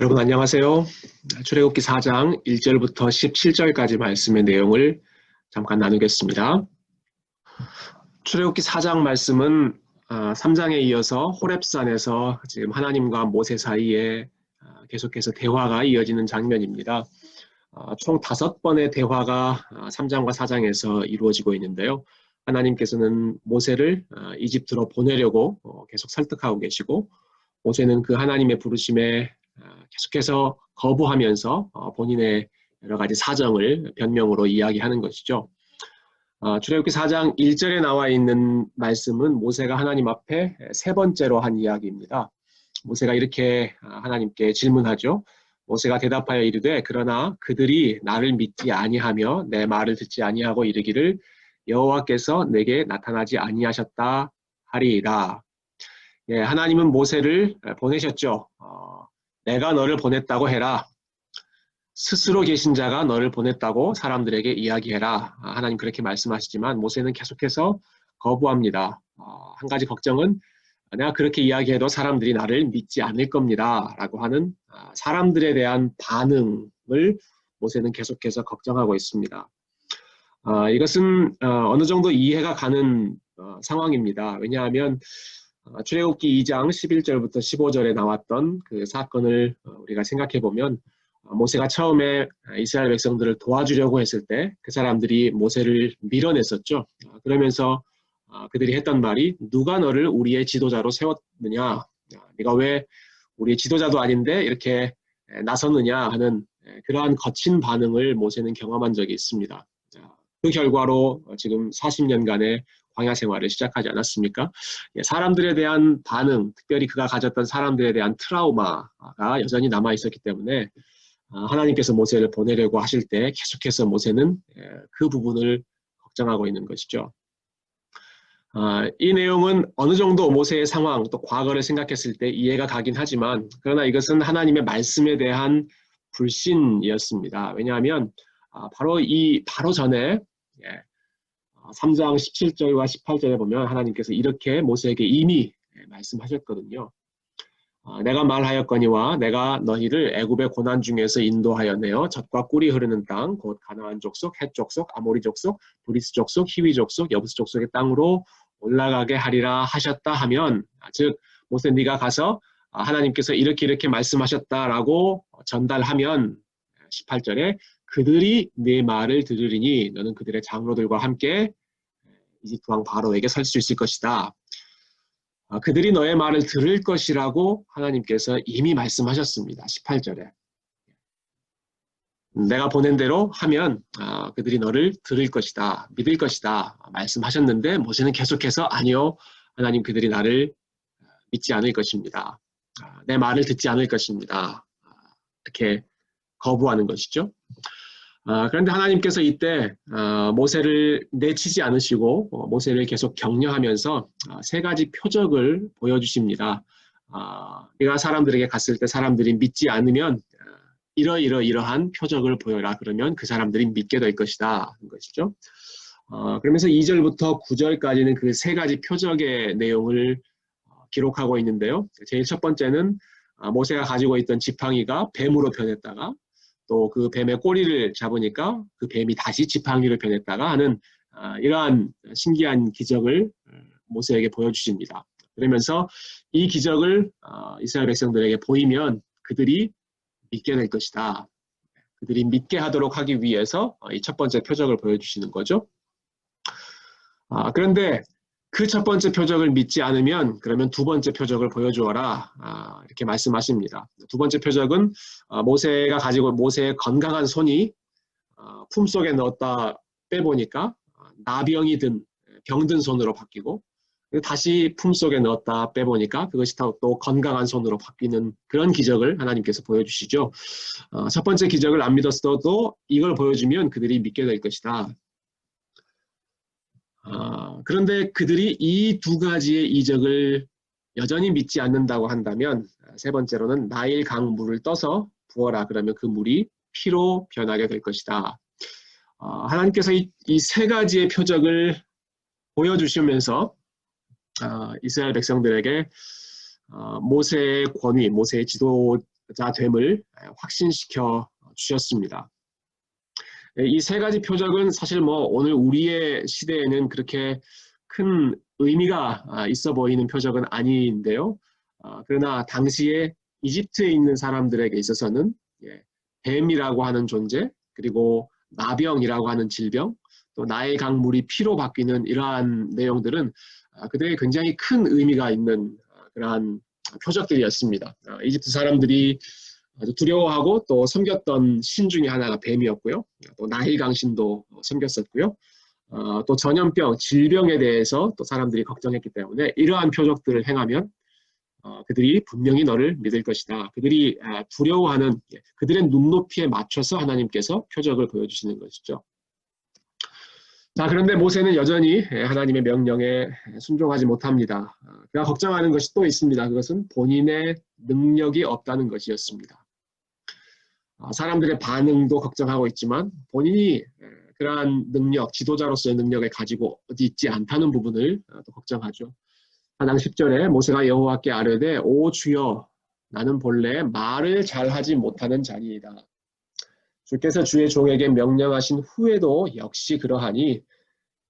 여러분 안녕하세요. 출애굽기 4장 1절부터 17절까지 말씀의 내용을 잠깐 나누겠습니다. 출애굽기 4장 말씀은 3장에 이어서 호렙산에서 지금 하나님과 모세 사이에 계속해서 대화가 이어지는 장면입니다. 총 5번의 대화가 3장과 4장에서 이루어지고 있는데요. 하나님께서는 모세를 이집트로 보내려고 계속 설득하고 계시고, 모세는 그 하나님의 부르심에 계속해서 거부하면서 본인의 여러 가지 사정을 변명으로 이야기하는 것이죠. 출애굽기 4장 1절에 나와 있는 말씀은 모세가 하나님 앞에 세 번째로 한 이야기입니다. 모세가 이렇게 하나님께 질문하죠. 모세가 대답하여 이르되 그러나 그들이 나를 믿지 아니하며 내 말을 듣지 아니하고 이르기를 여호와께서 내게 나타나지 아니하셨다 하리이다. 예, 하나님은 모세를 보내셨죠. 내가 너를 보냈다고 해라. 스스로 계신 자가 너를 보냈다고 사람들에게 이야기해라. 하나님 그렇게 말씀하시지만 모세는 계속해서 거부합니다. 한 가지 걱정은 내가 그렇게 이야기해도 사람들이 나를 믿지 않을 겁니다. 라고 하는 사람들에 대한 반응을 모세는 계속해서 걱정하고 있습니다. 이것은 어느 정도 이해가 가는 상황입니다. 왜냐하면 출애굽기 2장 11절부터 15절에 나왔던 그 사건을 우리가 생각해 보면 모세가 처음에 이스라엘 백성들을 도와주려고 했을 때 그 사람들이 모세를 밀어냈었죠. 그러면서 그들이 했던 말이 누가 너를 우리의 지도자로 세웠느냐, 네가 왜 우리의 지도자도 아닌데 이렇게 나섰느냐 하는 그러한 거친 반응을 모세는 경험한 적이 있습니다. 그 결과로 지금 40년간의 광야 생활을 시작하지 않았습니까? 사람들에 대한 반응, 특별히 그가 가졌던 사람들에 대한 트라우마가 여전히 남아 있었기 때문에 하나님께서 모세를 보내려고 하실 때 계속해서 모세는 그 부분을 걱정하고 있는 것이죠. 이 내용은 어느 정도 모세의 상황, 또 과거를 생각했을 때 이해가 가긴 하지만 그러나 이것은 하나님의 말씀에 대한 불신이었습니다. 왜냐하면 바로 전에 3장 17절과 18절에 보면 하나님께서 이렇게 모세에게 이미 말씀하셨거든요. 내가 말하였거니와 내가 너희를 애굽의 고난 중에서 인도하여 내어 젖과 꿀이 흐르는 땅, 곧 가나안 족속, 헷 족속, 아모리 족속, 브리스 족속, 히위 족속, 여부스 족속의 땅으로 올라가게 하리라 하셨다 하면, 즉 모세 네가 가서 하나님께서 이렇게 말씀하셨다라고 전달하면 18절에 그들이 네 말을 들으리니 너는 그들의 장로들과 함께 이집트 왕 바로에게 설 수 있을 것이다. 그들이 너의 말을 들을 것이라고 하나님께서 이미 말씀하셨습니다. 18절에. 내가 보낸 대로 하면 그들이 너를 들을 것이다. 믿을 것이다. 말씀하셨는데 모세는 계속해서 아니요. 하나님 그들이 나를 믿지 않을 것입니다. 내 말을 듣지 않을 것입니다. 이렇게 거부하는 것이죠. 그런데 하나님께서 이때 모세를 내치지 않으시고 모세를 계속 격려하면서 세 가지 표적을 보여주십니다. 네가 사람들에게 갔을 때 사람들이 믿지 않으면 이러한 표적을 보여라. 그러면 그 사람들이 믿게 될 것이다. 하는 것이죠. 그러면서 2절부터 9절까지는 그 세 가지 표적의 내용을 기록하고 있는데요. 제일 첫 번째는 모세가 가지고 있던 지팡이가 뱀으로 변했다가 또 그 뱀의 꼬리를 잡으니까 그 뱀이 다시 지팡이로 변했다가 하는 이러한 신기한 기적을 모세에게 보여주십니다. 그러면서 이 기적을 이스라엘 백성들에게 보이면 그들이 믿게 될 것이다. 그들이 믿게 하도록 하기 위해서 이 첫 번째 표적을 보여주시는 거죠. 그런데 그 첫 번째 표적을 믿지 않으면 그러면 두 번째 표적을 보여주어라. 이렇게 말씀하십니다. 두 번째 표적은 모세가 가지고 모세의 건강한 손이 품속에 넣었다 빼보니까 나병이 든 병든 손으로 바뀌고 다시 품속에 넣었다 빼보니까 그것이 또 건강한 손으로 바뀌는 그런 기적을 하나님께서 보여주시죠. 첫 번째 기적을 안 믿었어도 이걸 보여주면 그들이 믿게 될 것이다. 그런데 그들이 이 두 가지의 이적을 여전히 믿지 않는다고 한다면 세 번째로는 나일 강 물을 떠서 부어라. 그러면 그 물이 피로 변하게 될 것이다. 하나님께서 이 세 가지의 표적을 보여주시면서 이스라엘 백성들에게 모세의 권위, 모세의 됨을 확신시켜 주셨습니다. 이 세 가지 표적은 사실 오늘 우리의 시대에는 그렇게 큰 의미가 있어 보이는 표적은 아닌데요. 그러나 당시에 이집트에 있는 사람들에게 있어서는 뱀이라고 하는 존재, 그리고 나병이라고 하는 질병, 또 나의 강물이 피로 바뀌는 이러한 내용들은 그들에게 굉장히 큰 의미가 있는 그러한 표적들이었습니다. 이집트 사람들이 아주 두려워하고 또 섬겼던 신 중에 하나가 뱀이었고요. 또 나일 강신도 섬겼었고요. 또 전염병, 질병에 대해서 또 사람들이 걱정했기 때문에 이러한 표적들을 행하면 그들이 분명히 너를 믿을 것이다. 그들이 두려워하는 그들의 눈높이에 맞춰서 하나님께서 표적을 보여주시는 것이죠. 자, 그런데 모세는 여전히 하나님의 명령에 순종하지 못합니다. 그가 걱정하는 것이 또 있습니다. 그것은 본인의 능력이 없다는 것이었습니다. 사람들의 반응도 걱정하고 있지만 본인이 그러한 능력, 지도자로서의 능력을 가지고 어디 있지 않다는 부분을 또 걱정하죠. 사장 10절에 모세가 여호와께 아뢰되 오 주여 나는 본래 말을 잘하지 못하는 자니이다. 주께서 주의 종에게 명령하신 후에도 역시 그러하니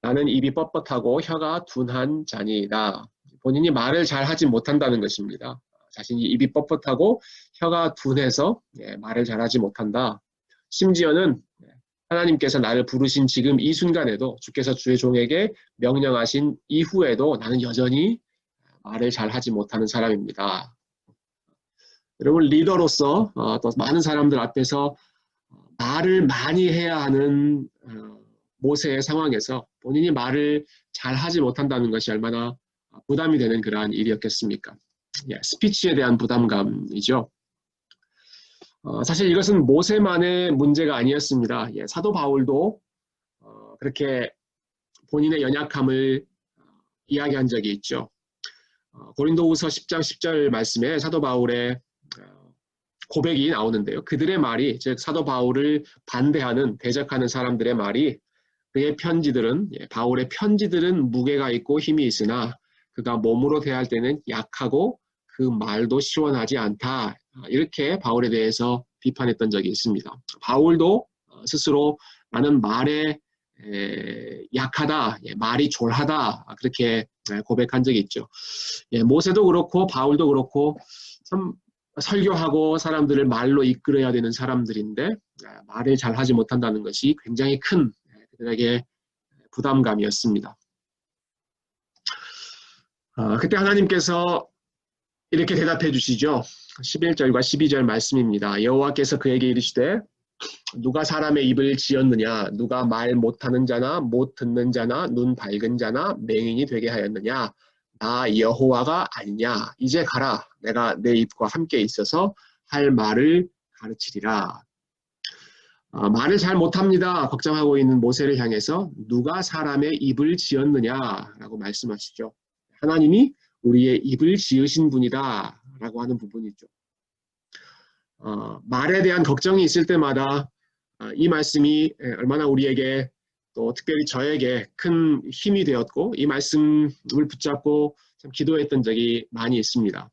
나는 입이 뻣뻣하고 혀가 둔한 자니이다. 본인이 말을 잘하지 못한다는 것입니다. 자신이 입이 뻣뻣하고 혀가 둔해서 말을 잘하지 못한다. 심지어는 하나님께서 나를 부르신 지금 이 순간에도 주께서 주의 종에게 명령하신 이후에도 나는 여전히 말을 잘하지 못하는 사람입니다. 여러분 리더로서 또 많은 사람들 앞에서 말을 많이 해야 하는 모세의 상황에서 본인이 말을 잘하지 못한다는 것이 얼마나 부담이 되는 그러한 일이었겠습니까? 스피치에 대한 부담감이죠. 사실 이것은 모세만의 문제가 아니었습니다. 사도 바울도 그렇게 본인의 연약함을 이야기한 적이 있죠. 고린도후서 10장 10절 말씀에 사도 바울의 고백이 나오는데요. 그들의 말이, 즉 사도 바울을 반대하는, 대적하는 사람들의 말이 그의 편지들은, 바울의 편지들은 무게가 있고 힘이 있으나 그가 몸으로 대할 때는 약하고 그 말도 시원하지 않다. 이렇게 바울에 대해서 비판했던 적이 있습니다. 바울도 스스로 나는 말에 약하다, 말이 졸하다 그렇게 고백한 적이 있죠. 모세도 그렇고 바울도 그렇고 참 설교하고 사람들을 말로 이끌어야 되는 사람들인데 말을 잘하지 못한다는 것이 굉장히 큰 그들에게 부담감이었습니다. 그때 하나님께서 이렇게 대답해 주시죠. 11절과 12절 말씀입니다. 여호와께서 그에게 이르시되 누가 사람의 입을 지었느냐 누가 말 못하는 자나 못 듣는 자나 눈 밝은 자나 맹인이 되게 하였느냐 나 여호와가 아니냐 이제 가라 내가 내 입과 함께 있어서 할 말을 가르치리라. 말을 잘 못합니다. 걱정하고 있는 모세를 향해서 누가 사람의 입을 지었느냐라고 말씀하시죠. 하나님이 우리의 입을 지으신 분이다 라고 하는 부분이죠. 말에 대한 걱정이 있을 때마다 이 말씀이 얼마나 우리에게 또 특별히 저에게 큰 힘이 되었고 이 말씀을 붙잡고 참 기도했던 적이 많이 있습니다.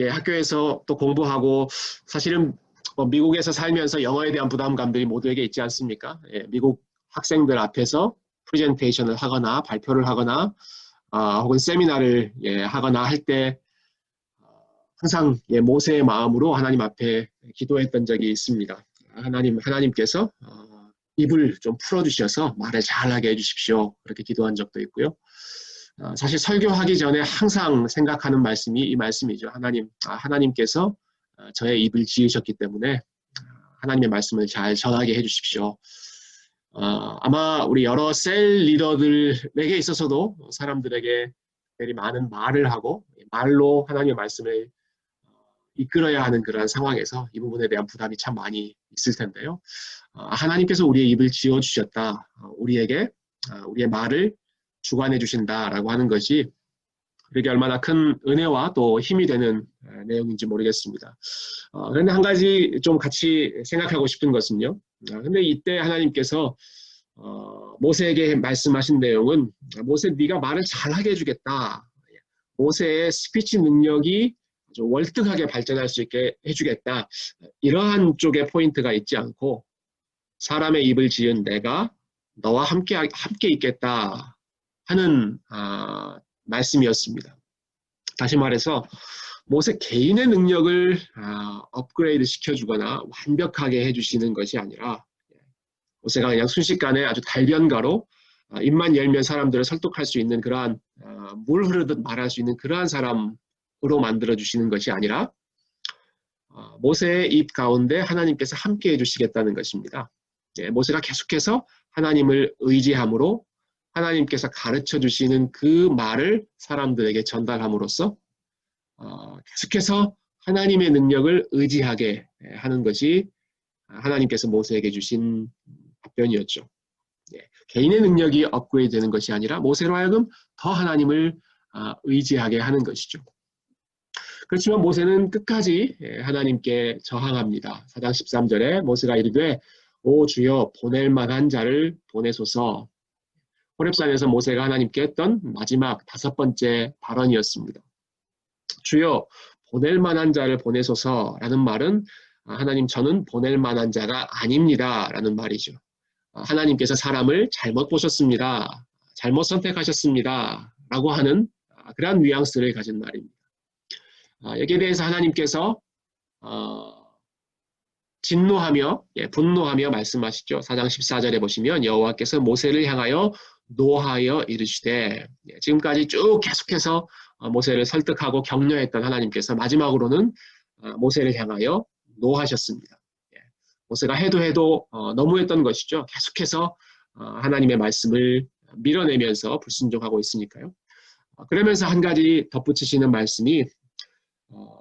학교에서 또 공부하고 사실은 미국에서 살면서 영어에 대한 부담감들이 모두에게 있지 않습니까? 미국 학생들 앞에서 프레젠테이션을 하거나 발표를 하거나 혹은 세미나를 하거나 할 때 항상 모세의 마음으로 하나님 앞에 기도했던 적이 있습니다. 하나님께서 입을 좀 풀어주셔서 말을 잘하게 해주십시오. 그렇게 기도한 적도 있고요. 사실 설교하기 전에 항상 생각하는 말씀이 이 말씀이죠. 하나님께서 저의 입을 지으셨기 때문에 하나님의 말씀을 잘 전하게 해주십시오. 아마 우리 여러 셀 리더들에게 있어서도 사람들에게 특별히 많은 말을 하고 말로 하나님의 말씀을 이끌어야 하는 그런 상황에서 이 부분에 대한 부담이 참 많이 있을 텐데요. 하나님께서 우리의 입을 지어주셨다. 우리에게 우리의 말을 주관해 주신다라고 하는 것이 그게 얼마나 큰 은혜와 또 힘이 되는 내용인지 모르겠습니다. 그런데 한 가지 좀 같이 생각하고 싶은 것은요. 근데 이때 하나님께서 모세에게 말씀하신 내용은 모세 네가 말을 잘하게 해주겠다. 모세의 스피치 능력이 아주 월등하게 발전할 수 있게 해주겠다. 이러한 쪽에 포인트가 있지 않고 사람의 입을 지은 내가 너와 함께 있겠다 하는 말씀이었습니다. 다시 말해서 모세 개인의 능력을 업그레이드 시켜주거나 완벽하게 해주시는 것이 아니라 모세가 그냥 순식간에 아주 달변가로 입만 열면 사람들을 설득할 수 있는 그러한 물 흐르듯 말할 수 있는 그러한 사람으로 만들어주시는 것이 아니라 모세의 입 가운데 하나님께서 함께 해주시겠다는 것입니다. 모세가 계속해서 하나님을 의지함으로 하나님께서 가르쳐 주시는 그 말을 사람들에게 전달함으로써 계속해서 하나님의 능력을 의지하게 하는 것이 하나님께서 모세에게 주신 답변이었죠. 개인의 능력이 업그레이드 되는 것이 아니라 모세로 하여금 더 하나님을 의지하게 하는 것이죠. 그렇지만 모세는 끝까지 하나님께 저항합니다. 4장 13절에 모세가 이르되 오 주여 보낼 만한 자를 보내소서. 호렙산에서 모세가 하나님께 했던 마지막 5번째 발언이었습니다. 주여 보낼 만한 자를 보내소서라는 말은 하나님 저는 보낼 만한 자가 아닙니다 라는 말이죠. 하나님께서 사람을 잘못 보셨습니다. 잘못 선택하셨습니다 라고 하는 그러한 뉘앙스를 가진 말입니다. 여기에 대해서 하나님께서 진노하며 분노하며 말씀하시죠. 4장 14절에 보시면 여호와께서 모세를 향하여 노하여 이르시되 지금까지 쭉 계속해서 모세를 설득하고 격려했던 하나님께서 마지막으로는 모세를 향하여 노하셨습니다. 모세가 해도 너무했던 것이죠. 계속해서 하나님의 말씀을 밀어내면서 불순종하고 있으니까요. 그러면서 한 가지 덧붙이시는 말씀이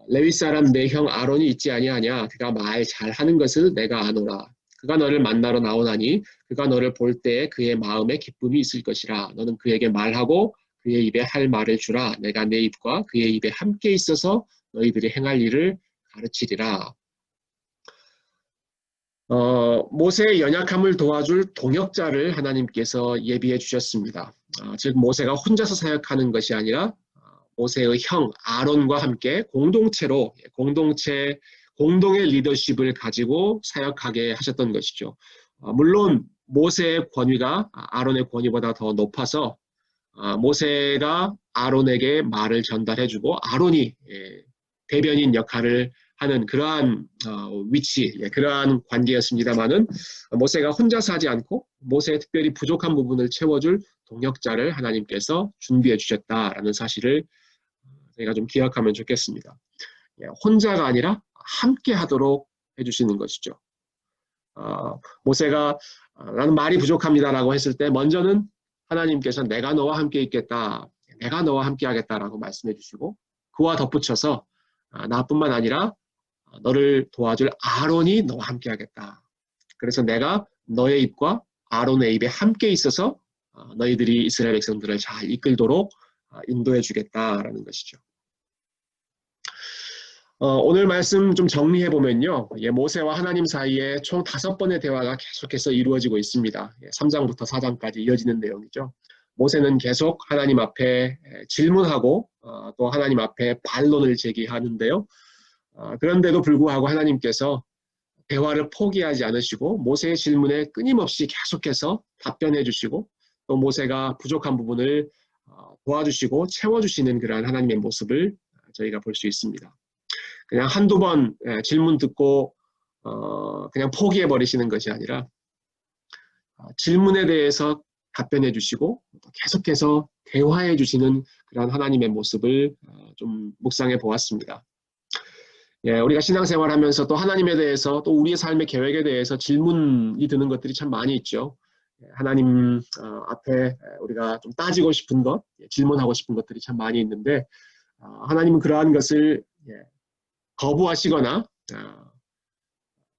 레위 사람 내 형 아론이 있지 아니하냐 그가 말 잘하는 것을 내가 아노라. 그가 너를 만나러 나오나니 그가 너를 볼 때에 그의 마음에 기쁨이 있을 것이라. 너는 그에게 말하고 그의 입에 할 말을 주라. 내가 내 입과 그의 입에 함께 있어서 너희들이 행할 일을 가르치리라. 모세의 연약함을 도와줄 동역자를 하나님께서 예비해 주셨습니다. 즉 모세가 혼자서 사역하는 것이 아니라 모세의 형 아론과 함께 공동체로 공동의 리더십을 가지고 사역하게 하셨던 것이죠. 물론 모세의 권위가 아론의 권위보다 더 높아서 모세가 아론에게 말을 전달해주고 아론이 대변인 역할을 하는 그러한 위치, 그러한 관계였습니다마는 모세가 혼자서 하지 않고 모세의 특별히 부족한 부분을 채워줄 동역자를 하나님께서 준비해 주셨다라는 사실을 저희가 좀 기억하면 좋겠습니다. 혼자가 아니라 함께 하도록 해주시는 것이죠. 모세가 나는 말이 부족합니다라고 했을 때 먼저는 하나님께서 내가 너와 함께 있겠다, 내가 너와 함께 하겠다라고 말씀해 주시고 그와 덧붙여서 나뿐만 아니라 너를 도와줄 아론이 너와 함께 하겠다. 그래서 내가 너의 입과 아론의 입에 함께 있어서 너희들이 이스라엘 백성들을 잘 이끌도록 인도해 주겠다라는 것이죠. 오늘 말씀 좀 정리해 보면요. 모세와 하나님 사이에 총 5번의 대화가 계속해서 이루어지고 있습니다. 3장부터 4장까지 이어지는 내용이죠. 모세는 계속 하나님 앞에 질문하고 또 하나님 앞에 반론을 제기하는데요. 그런데도 불구하고 하나님께서 대화를 포기하지 않으시고 모세의 질문에 끊임없이 계속해서 답변해 주시고 또 모세가 부족한 부분을 도와주시고 채워주시는 그러한 하나님의 모습을 저희가 볼 수 있습니다. 그냥 한두 번 질문 듣고 그냥 포기해 버리시는 것이 아니라 질문에 대해서 답변해 주시고 계속해서 대화해 주시는 그런 하나님의 모습을 좀 묵상해 보았습니다. 우리가 신앙생활 하면서 또 하나님에 대해서 또 우리의 삶의 계획에 대해서 질문이 드는 것들이 참 많이 있죠. 하나님 앞에 우리가 좀 따지고 싶은 것, 질문하고 싶은 것들이 참 많이 있는데 하나님은 그러한 것을 거부하시거나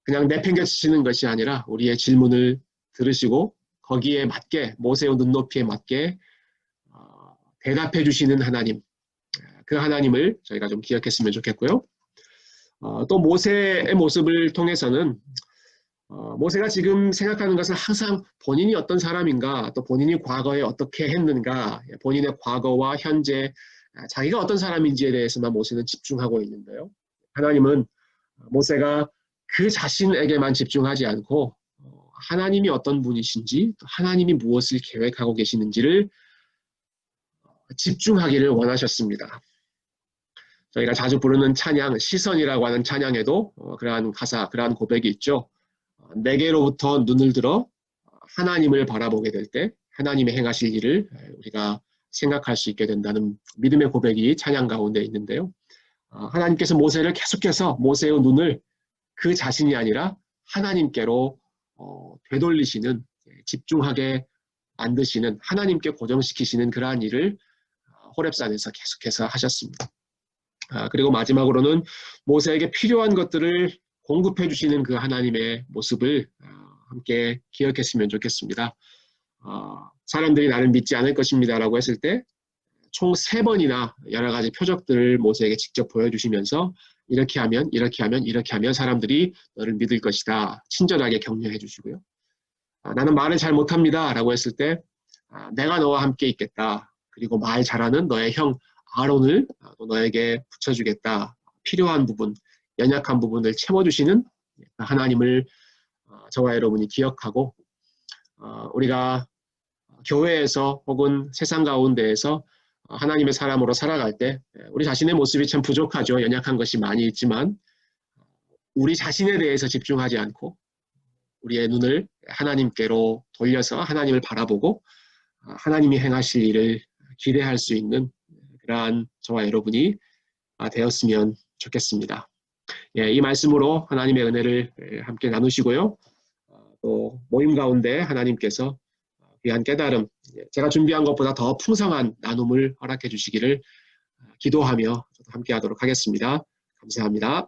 그냥 내팽개치시는 것이 아니라 우리의 질문을 들으시고 거기에 맞게 모세의 눈높이에 맞게 대답해 주시는 하나님, 그 하나님을 저희가 좀 기억했으면 좋겠고요. 또 모세의 모습을 통해서는 모세가 지금 생각하는 것은 항상 본인이 어떤 사람인가 또 본인이 과거에 어떻게 했는가 본인의 과거와 현재 자기가 어떤 사람인지에 대해서만 모세는 집중하고 있는데요. 하나님은 모세가 그 자신에게만 집중하지 않고 하나님이 어떤 분이신지, 또 하나님이 무엇을 계획하고 계시는지를 집중하기를 원하셨습니다. 저희가 자주 부르는 찬양, 시선이라고 하는 찬양에도 그러한 가사, 그러한 고백이 있죠. 내게로부터 눈을 들어 하나님을 바라보게 될 때 하나님의 행하실 일을 우리가 생각할 수 있게 된다는 믿음의 고백이 찬양 가운데 있는데요. 하나님께서 모세를 계속해서 모세의 눈을 그 자신이 아니라 하나님께로 되돌리시는, 집중하게 만드시는, 하나님께 고정시키시는 그러한 일을 호렙산에서 계속해서 하셨습니다. 그리고 마지막으로는 모세에게 필요한 것들을 공급해 주시는 그 하나님의 모습을 함께 기억했으면 좋겠습니다. 사람들이 나를 믿지 않을 것입니다 라고 했을 때 총 3번이나 여러 가지 표적들을 모세에게 직접 보여주시면서 이렇게 하면 이렇게 하면 이렇게 하면 사람들이 너를 믿을 것이다 친절하게 격려해 주시고요. 나는 말을 잘 못합니다 라고 했을 때 내가 너와 함께 있겠다. 그리고 말 잘하는 너의 형 아론을 너에게 붙여주겠다. 필요한 부분, 연약한 부분을 채워주시는 하나님을 저와 여러분이 기억하고 우리가 교회에서 혹은 세상 가운데에서 하나님의 사람으로 살아갈 때 우리 자신의 모습이 참 부족하죠. 연약한 것이 많이 있지만 우리 자신에 대해서 집중하지 않고 우리의 눈을 하나님께로 돌려서 하나님을 바라보고 하나님이 행하실 일을 기대할 수 있는 그러한 저와 여러분이 되었으면 좋겠습니다. 이 말씀으로 하나님의 은혜를 함께 나누시고요. 또 모임 가운데 하나님께서 귀한 깨달음, 제가 준비한 것보다 더 풍성한 나눔을 허락해 주시기를 기도하며 함께 하도록 하겠습니다. 감사합니다.